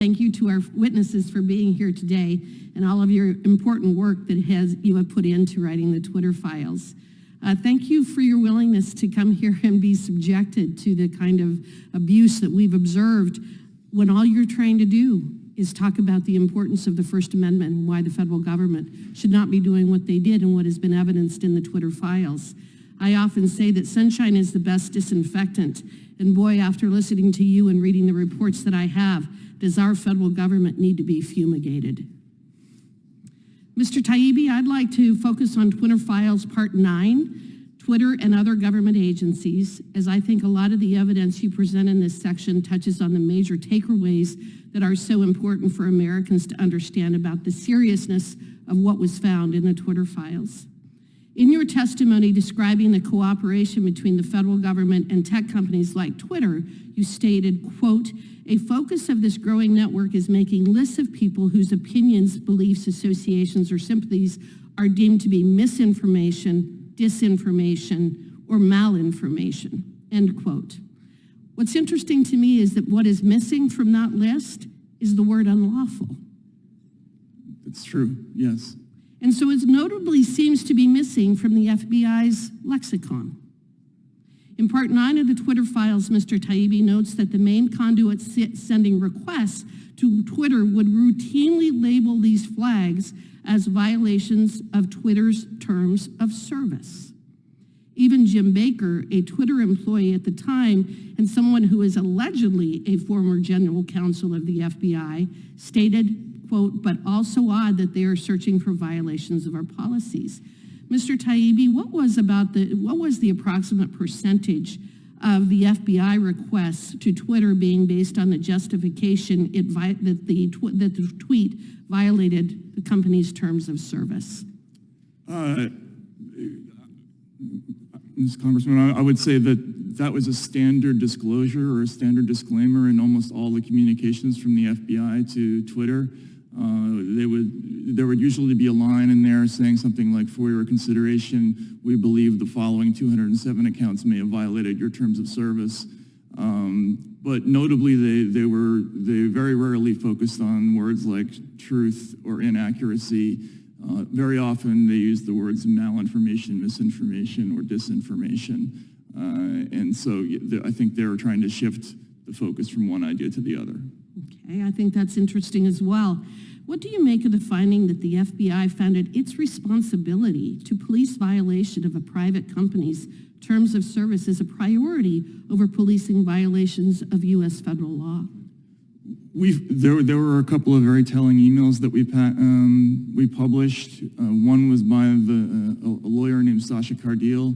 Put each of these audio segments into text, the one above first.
Thank you to our witnesses for being here today and all of your important work that you have put into writing the Twitter files. Thank you for your willingness to come here and be subjected to the kind of abuse that we've observed when all you're trying to do is talk about the importance of the First Amendment and why the federal government should not be doing what they did and what has been evidenced in the Twitter files. I often say that sunshine is the best disinfectant, and boy, after listening to you and reading the reports that I have, does our federal government need to be fumigated. Mr. Taibbi, I'd like to focus on Twitter Files Part 9, Twitter and other government agencies, as I think a lot of the evidence you present in this section touches on the major takeaways that are so important for Americans to understand about the seriousness of what was found in the Twitter files. In your testimony describing the cooperation between the federal government and tech companies like Twitter, you stated, quote, "A focus of this growing network is making lists of people whose opinions, beliefs, associations, or sympathies are deemed to be misinformation, disinformation, or malinformation," end quote. What's interesting to me is that what is missing from that list is the word unlawful. It's true, yes. And so it notably seems to be missing from the FBI's lexicon. In Part 9 of the Twitter files, Mr. Taibbi notes that the main conduit sending requests to Twitter would routinely label these flags as violations of Twitter's terms of service. Even Jim Baker, a Twitter employee at the time and someone who is allegedly a former general counsel of the FBI, stated, quote, "but also odd that they are searching for violations of our policies." Mr. Taibbi, what was the approximate percentage of the FBI requests to Twitter being based on the justification that the tweet violated the company's terms of service? Ms. Congressman, I would say that was a standard disclosure or a standard disclaimer in almost all the communications from the FBI to Twitter. There would usually be a line in there saying something like, "For your consideration, we believe the following 207 accounts may have violated your terms of service." But notably, they very rarely focused on words like truth or inaccuracy. Very often, they used the words malinformation, misinformation, or disinformation. And so I think they were trying to shift the focus from one idea to the other. Okay, I think that's interesting as well. What do you make of the finding that the FBI found it its responsibility to police violation of a private company's terms of service as a priority over policing violations of U.S. federal law? There were a couple of very telling emails that we published. One was by a lawyer named Sasha Cardile,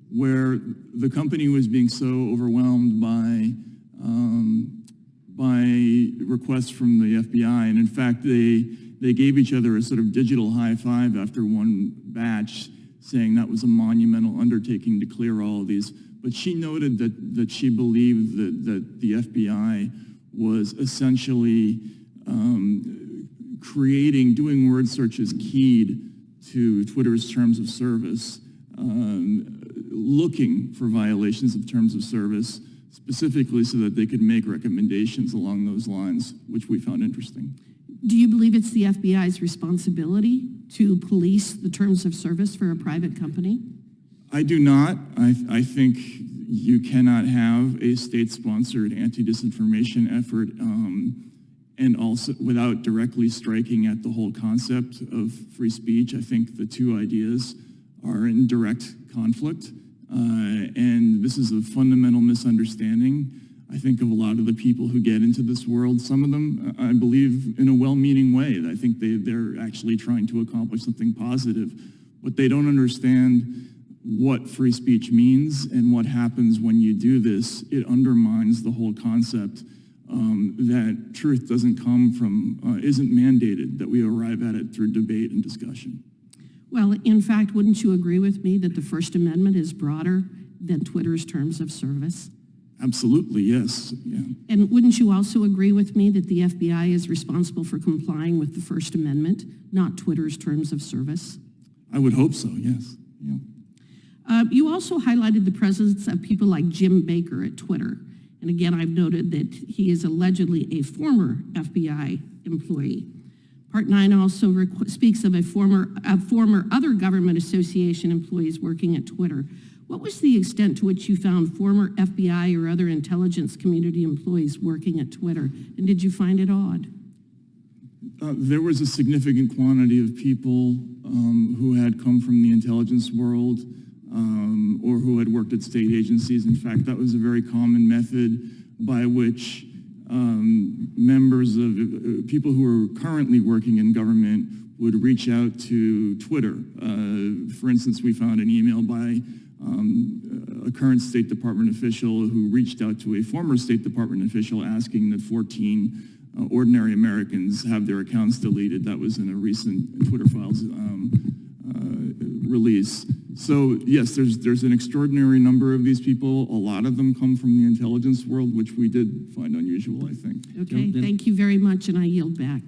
where the company was being so overwhelmed by requests from the FBI, and in fact, they gave each other a sort of digital high five after one batch, saying that was a monumental undertaking to clear all of these. But she noted that she believed that the FBI was essentially doing word searches keyed to Twitter's terms of service, looking for violations of terms of service, specifically so that they could make recommendations along those lines, which we found interesting. Do you believe it's the FBI's responsibility to police the terms of service for a private company? I do not. I think you cannot have a state-sponsored anti-disinformation effort and also without directly striking at the whole concept of free speech. I think the two ideas are in direct conflict. And this is a fundamental misunderstanding, I think, of a lot of the people who get into this world. Some of them, I believe, in a well-meaning way. I think they're actually trying to accomplish something positive, but they don't understand what free speech means and what happens when you do this. It undermines the whole concept that truth doesn't come from, isn't mandated, that we arrive at it through debate and discussion. Well, in fact, wouldn't you agree with me that the First Amendment is broader than Twitter's terms of service? Absolutely, yes. Yeah. And wouldn't you also agree with me that the FBI is responsible for complying with the First Amendment, not Twitter's terms of service? I would hope so, yes. Yeah. You also highlighted the presence of people like Jim Baker at Twitter. And again, I've noted that he is allegedly a former FBI employee. Part 9 also speaks of a former other government association employees working at Twitter. What was the extent to which you found former FBI or other intelligence community employees working at Twitter? And did you find it odd? There was a significant quantity of people who had come from the intelligence world or who had worked at state agencies. In fact, that was a very common method by which members of people who are currently working in government would reach out to Twitter. For instance, we found an email by a current State Department official who reached out to a former State Department official asking that 14 ordinary Americans have their accounts deleted. That was in a recent Twitter Files release. So yes, there's an extraordinary number of these people. A lot of them come from the intelligence world, which we did find unusual, I think. Okay, thank you very much, and I yield back.